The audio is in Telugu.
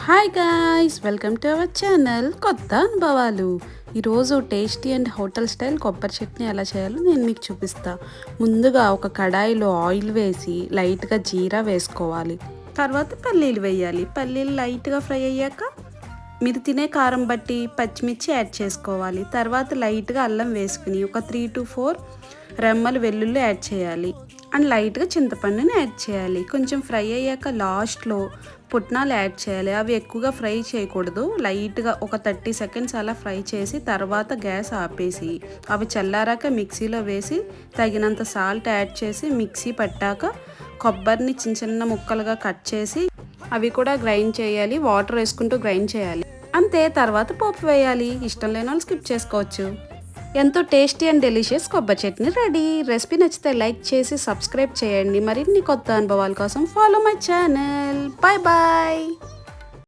Hi guys, welcome to our channel కొత్త అనుభవాలు. ఈరోజు టేస్టీ అండ్ హోటల్ స్టైల్ కొబ్బరి చట్నీ ఎలా చేయాలో నేను మీకు చూపిస్తా. ముందుగా ఒక కడాయిలో ఆయిల్ వేసి లైట్గా జీరా వేసుకోవాలి. తర్వాత పల్లీలు వేయాలి. పల్లీలు లైట్గా ఫ్రై అయ్యాక మీరు తినే కారం బట్టి పచ్చిమిర్చి యాడ్ చేసుకోవాలి. తర్వాత లైట్గా అల్లం వేసుకుని ఒక 3 to 4 రెమ్మలు వెల్లుల్లి యాడ్ చేయాలి. అండ్ లైట్గా చింతపండుని యాడ్ చేయాలి. కొంచెం ఫ్రై అయ్యాక లాస్ట్లో పుట్నాలు యాడ్ చేయాలి. అవి ఎక్కువగా ఫ్రై చేయకూడదు, లైట్గా ఒక 30 seconds అలా ఫ్రై చేసి తర్వాత గ్యాస్ ఆపేసి అవి చల్లారాక మిక్సీలో వేసి తగినంత సాల్ట్ యాడ్ చేసి మిక్సీ పట్టాక కొబ్బరిని చిన్న చిన్న ముక్కలుగా కట్ చేసి అవి కూడా గ్రైండ్ చేయాలి. వాటర్ వేసుకుంటూ గ్రైండ్ చేయాలి. అంతే. తర్వాత పోపు వేయాలి. ఇష్టం లేని వాళ్ళు స్కిప్ చేసుకోవచ్చు. ఎంతో టేస్టీ అండ్ డెలిషియస్ కొబ్బరి చట్నీ రెడీ. రెసిపీ నచ్చితే లైక్ చేసి సబ్స్క్రైబ్ చేయండి. మరిన్ని కొత్త అనుభవాల కోసం follow my channel. Bye bye.